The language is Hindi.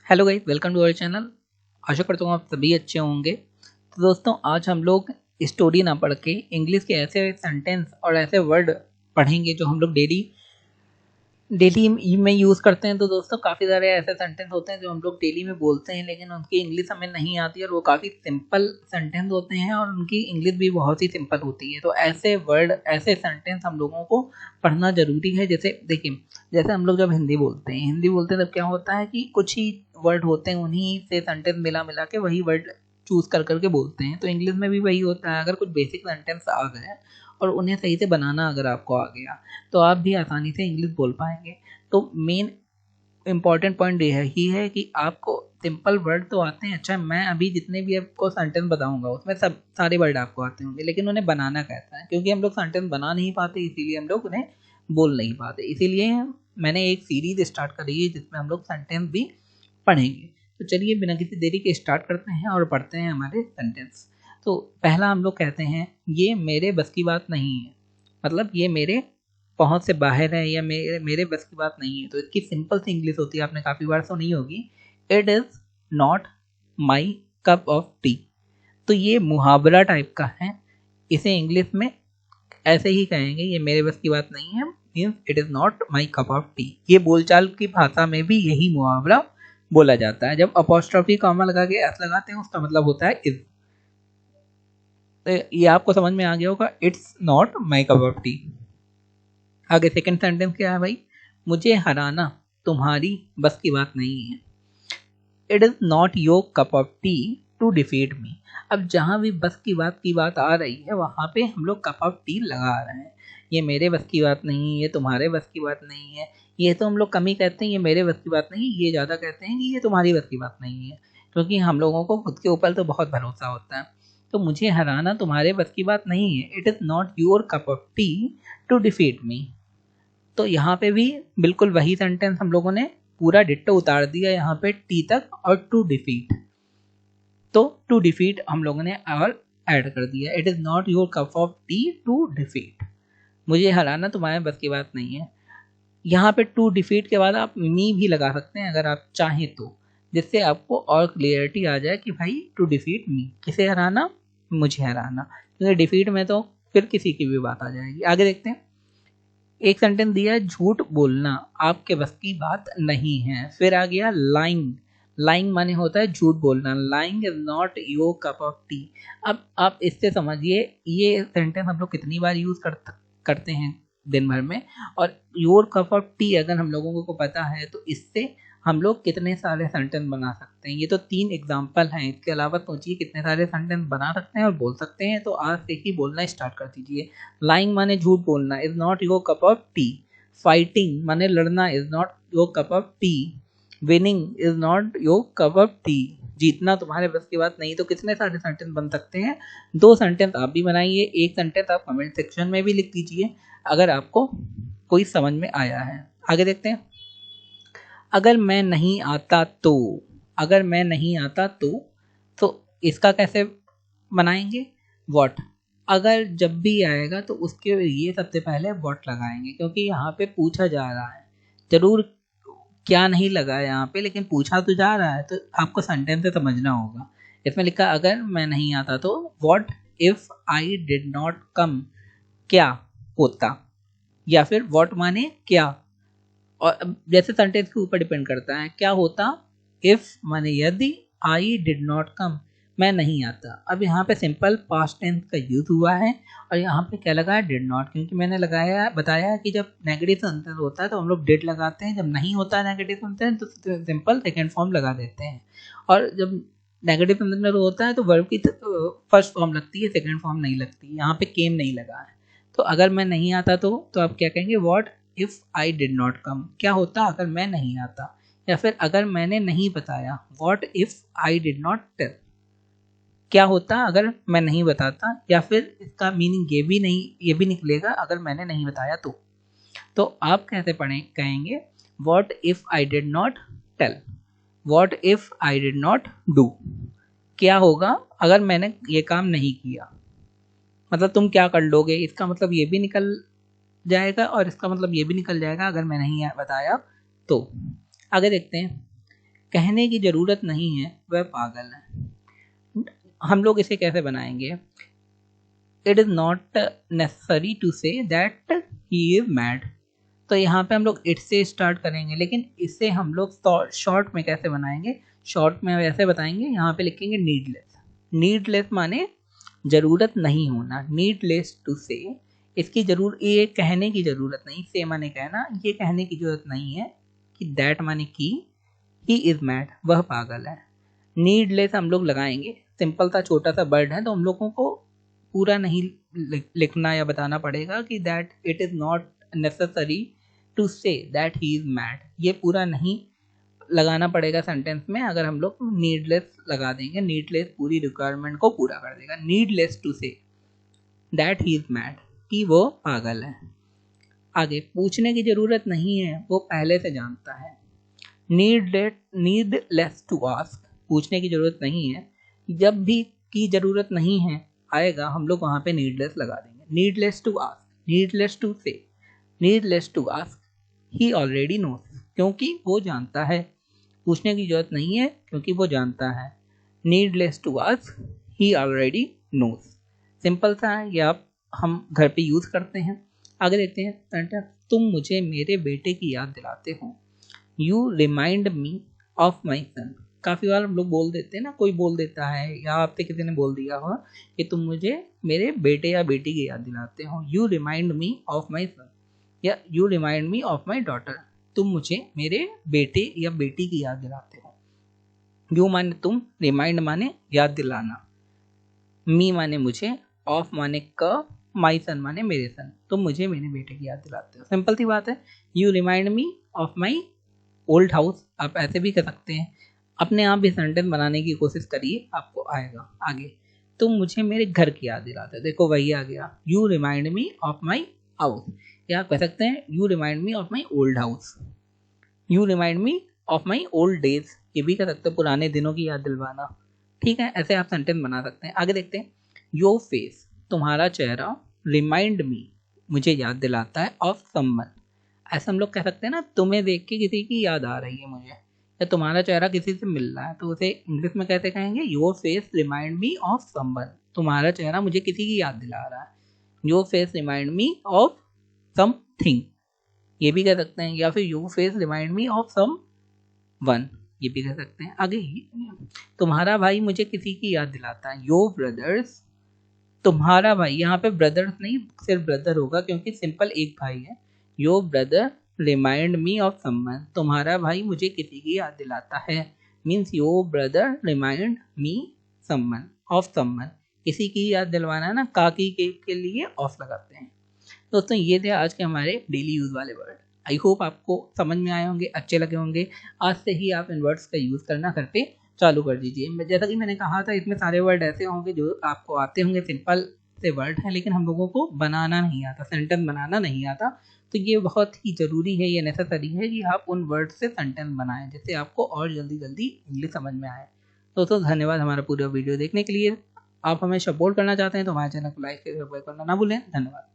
Hello guys, welcome to our channel. आशा करता हूँ आप सभी अच्छे होंगे। तो दोस्तों, आज हम लोग स्टोरी ना पढ़ के इंग्लिश के ऐसे सेंटेंस और ऐसे वर्ड पढ़ेंगे जो हम लोग डेली डेली में यूज़ करते हैं। तो दोस्तों, काफ़ी सारे ऐसे सेंटेंस होते हैं जो हम लोग डेली में बोलते हैं, लेकिन उनकी इंग्लिश हमें नहीं आती और वो काफ़ी सिंपल सेंटेंस होते हैं और उनकी इंग्लिश भी बहुत ही सिंपल होती है। तो ऐसे वर्ड, ऐसे सेंटेंस हम लोगों को पढ़ना ज़रूरी है। जैसे देखिए, जैसे हम लोग जब हिंदी बोलते हैं तब क्या होता है कि कुछ ही वर्ड होते हैं, उन्हीं से सेंटेंस मिला मिला के वही वर्ड चूज़ कर करके बोलते हैं। तो इंग्लिश में भी वही होता है। अगर कुछ बेसिक सेंटेंस आ गए और उन्हें सही से बनाना अगर आपको आ गया तो आप भी आसानी से इंग्लिश बोल पाएंगे। तो मेन इम्पॉर्टेंट पॉइंट ये है ही है कि आपको सिंपल वर्ड तो आते हैं। अच्छा, मैं अभी जितने भी आपको सेंटेंस बताऊंगा उसमें सब सारे वर्ड आपको आते होंगे, लेकिन उन्हें बनाना कैसा है, क्योंकि हम लोग सेंटेंस बना नहीं पाते, इसीलिए हम लोग उन्हें बोल नहीं पाते। इसीलिए मैंने एक सीरीज स्टार्ट करी है जिसमें हम लोग सेंटेंस भी पढ़ेंगे। तो चलिए बिना किसी देरी के स्टार्ट करते हैं और पढ़ते हैं हमारे सेंटेंस। तो पहला हम लोग कहते हैं, ये मेरे बस की बात नहीं है। मतलब ये मेरे पहुंच से बाहर है या मेरे मेरे बस की बात नहीं है। तो इसकी सिंपल सी इंग्लिश होती है, आपने काफ़ी बार सुनी होगी, it is not my cup of T. तो ये मुहावरा टाइप का है। इसे इंग्लिश में ऐसे ही कहेंगे, ये मेरे बस की बात नहीं है, means it is not my cup of T. ये बोलचाल की भाषा में भी यही मुहावरा बोला जाता है। जब अपॉस्ट्रोफी कॉमा लगा के एस लगाते हैं उसका मतलब होता है इज। तो ये आपको समझ में आ गया होगा, it's not my cup of T. आगे सेकंड सेंटेंस क्या है भाई, मुझे हराना तुम्हारी बस की बात नहीं है। It is not your cup of tea to defeat me. अब जहां भी बस की बात आ रही है वहां पे हम लोग कप ऑफ टी लगा रहे हैं। ये मेरे बस की बात नहीं, ये तुम्हारे बस की बात नहीं है। ये तो हम लोग कम ही कहते हैं, ये मेरे बस की बात नहीं। ये ज़्यादा कहते हैं कि ये तुम्हारी बस की बात नहीं है, क्योंकि हम लोगों को खुद के ऊपर तो बहुत भरोसा होता है। तो मुझे हराना तुम्हारे बस की बात नहीं है, it is not your cup of tea to defeat me. तो यहाँ पे भी बिल्कुल वही सेंटेंस हम लोगों ने पूरा डिट्टो उतार दिया यहाँ पे टी तक और टू डिफीट। तो टू डिफीट हम लोगों ने और ऐड कर दिया, it is not your cup of tea to defeat. मुझे हराना तुम्हारे बस की बात नहीं है। यहाँ पे टू डिफीट के बाद आप मी भी लगा सकते हैं अगर आप चाहें तो, जिससे आपको और क्लियरिटी आ जाए कि भाई टू डिफीट मी, किसे हराना, मुझे हराना। क्योंकि डिफीट में तो फिर किसी की भी बात आ जाएगी। आगे देखते हैं, एक सेंटेंस दिया है, झूठ बोलना आपके बस की बात नहीं है। फिर आ गया लाइंग। लाइंग माने होता है झूठ बोलना। Lying is not your cup of T. अब आप इससे समझिए, ये सेंटेंस हम लोग कितनी बार यूज करते हैं दिन भर में। और योर कप ऑफ टी अगर हम लोगों को पता है तो इससे हम लोग कितने सारे सेंटेंस बना सकते हैं। ये तो 3 एग्जाम्पल हैं, इसके अलावा सोचिए कितने सारे सेंटेंस बना सकते हैं और बोल सकते हैं। तो आज से ही बोलना स्टार्ट कर दीजिए। लाइंग माने झूठ बोलना, is not your cup of T. Fighting माने लड़ना, is not your cup of T. Winning is not your cup of T. जीतना तुम्हारे बस की बात नहीं। तो कितने सारे सेंटेंस बन सकते हैं। 2 सेंटेंस आप भी बनाइए, एक सेंटेंस आप कमेंट सेक्शन में भी लिख दीजिए अगर आपको कोई समझ में आया है। आगे देखते हैं, अगर मैं नहीं आता तो। अगर मैं नहीं आता तो इसका कैसे बनाएंगे, वॉट। अगर जब भी आएगा तो उसके लिए सबसे पहले वॉट लगाएंगे, क्योंकि यहाँ पे पूछा जा रहा है। जरूर क्या नहीं लगा है यहाँ पे, लेकिन पूछा तो जा रहा है, तो आपको सेंटेंस से समझना होगा। इसमें लिखा अगर मैं नहीं आता तो what if I did not come, क्या होता। या फिर वॉट माने क्या, और अब जैसे सेंटेंस के ऊपर डिपेंड करता है, क्या होता, इफ माने यदि, आई डिड नॉट कम मैं नहीं आता। अब यहाँ पे सिंपल पास्ट टेंस का यूज हुआ है और यहाँ पे क्या लगा है, डिड नॉट, क्योंकि मैंने लगाया बताया कि जब नेगेटिव सेंटेंस होता है तो हम लोग डिड लगाते हैं, जब नहीं होता है नेगेटिव सेंटेंस तो सिंपल सेकेंड फॉर्म लगा देते हैं। और जब नेगेटिव सेंटेंस होता है तो वर्ब की फर्स्ट फॉर्म लगती है, सेकेंड फॉर्म नहीं लगती। यहाँ पे केम नहीं लगा है। तो अगर मैं नहीं आता तो आप क्या कहेंगे, what if I did not come, क्या होता अगर मैं नहीं आता। या फिर अगर मैंने नहीं बताया, what if I did not tell, क्या होता अगर मैं नहीं बताता। या फिर इसका मीनिंग ये भी निकलेगा, अगर मैंने नहीं बताया तो आप कैसे पढ़े कहेंगे, what if I did not tell, what if I did not do, क्या होगा अगर मैंने ये काम नहीं किया। मतलब तुम क्या कर लोगे, इसका मतलब ये भी निकल जाएगा और इसका मतलब ये भी निकल जाएगा अगर मैं नहीं बताया तो। आगे देखते हैं, कहने की ज़रूरत नहीं है वह पागल है। हम लोग इसे कैसे बनाएंगे? It is not necessary to say that he is mad. तो यहाँ पे हम लोग इट से स्टार्ट करेंगे, लेकिन इसे हम लोग शॉर्ट में कैसे बनाएंगे? शॉर्ट में वैसे बताएंगे, यहाँ पे लिखेंगे नीडलेस। नीडलेस माने ज़रूरत नहीं होना, नीडलेस टू से। इसकी ये कहने की ज़रूरत नहीं, से माने कहना, ये कहने की ज़रूरत नहीं है कि दैट माने की, ही इज़ मैड, वह पागल है। नीडलेस हम लोग लगाएंगे, सिंपल सा छोटा सा वर्ड है तो हम लोगों को पूरा नहीं लिखना या बताना पड़ेगा कि that it is not necessary to say that he is mad, ये पूरा नहीं लगाना पड़ेगा सेंटेंस में। अगर हम लोग नीडलेस लगा देंगे, नीडलेस पूरी रिक्वायरमेंट को पूरा कर देगा। Needless to say that he is mad, कि वो पागल है। आगे पूछने की ज़रूरत नहीं है, वो पहले से जानता है। नीडलेस टू आस्क, पूछने की ज़रूरत नहीं है। जब भी की ज़रूरत नहीं है आएगा, हम लोग वहाँ पे नीडलेस लगा देंगे। Needless to ask, needless to say, needless to ask, he already knows, क्योंकि वो जानता है। पूछने की ज़रूरत नहीं है क्योंकि वो जानता है। Needless to ask, he already knows. Simple सा है, ये आप हम घर पे यूज़ करते हैं। आगे देखते हैं सेंटेंस, तुम मुझे मेरे बेटे की याद दिलाते हो। You remind me of my son. काफ़ी बार हम लोग बोल देते हैं ना, कोई बोल देता है या आपसे किसी ने बोल दिया हो कि तुम मुझे मेरे बेटे या बेटी की याद दिलाते हो। You remind me of my son या you remind me of my daughter. तुम मुझे मेरे बेटे या बेटी की याद दिलाते हो। यू माने तुम, रिमाइंड माने याद दिलाना, मी माने मुझे, ऑफ माने क, माई सन माने मेरे सन। तुम मुझे मेरे बेटे की याद दिलाते हो। सिंपल सी बात है। You remind me of my old house, आप ऐसे भी कर सकते हैं। अपने आप भी सेंटेंस बनाने की कोशिश करिए, आपको आएगा। आगे, तुम मुझे मेरे घर की याद दिलाते हो। देखो वही आ गया, you remind me of my house. या आप कह सकते हैं you remind me of my old house, you remind me of my old days, ये भी कह सकते हैं पुराने दिनों की याद दिलवाना। ठीक है, ऐसे आप सेंटेंस बना सकते हैं। आगे देखते हैं, योर फेस, तुम्हारा चेहरा, रिमाइंड मी, मुझे याद दिलाता है, ऑफ समवन। ऐसा हम लोग कह सकते हैं ना, तुम्हें देख के किसी की याद आ रही है मुझे, या तुम्हारा चेहरा किसी से मिल रहा है, तो उसे इंग्लिश में कैसे कहेंगे? Your face remind me of someone. तुम्हारा चेहरा मुझे किसी की याद दिला रहा है। Your face remind me of something, ये भी कह सकते हैं। या फिर your face remind me of some one, ये भी कह सकते हैं। आगे, तुम्हारा भाई मुझे किसी की याद दिलाता है। योर ब्रदर्स, तुम्हारा भाई, यहाँ पे ब्रदर्स नहीं सिर्फ ब्रदर होगा क्योंकि सिंपल एक भाई है। Your brother remind me of someone, तुम्हारा भाई मुझे किसी की याद दिलाता है। Means your brother remind me someone of someone, किसी की याद दिलवाना है ना, काकी के लिए ऑफ लगाते हैं। दोस्तों ये थे आज के हमारे डेली यूज़ वाले वर्ड। आई होप आपको समझ में आए होंगे, अच्छे लगे होंगे। आज से ही आप इन वर्ड्स का यूज़ करना घर पे चालू कर दीजिए। जैसा कि मैंने कहा था, इसमें सारे वर्ड ऐसे होंगे जो आपको आते होंगे, सिंपल से वर्ड हैं, लेकिन हम लोगों को बनाना नहीं आता, सेंटेंस बनाना नहीं आता। तो ये बहुत ही ज़रूरी है, ये नेसेसरी है कि आप उन वर्ड से सेंटेंस बनाएं, जिससे आपको और जल्दी जल्दी इंग्लिश समझ में आए। दोस्तों धन्यवाद हमारा पूरा वीडियो देखने के लिए। आप हमें सपोर्ट करना चाहते हैं तो हमारे चैनल को लाइक करना ना भूलें। धन्यवाद।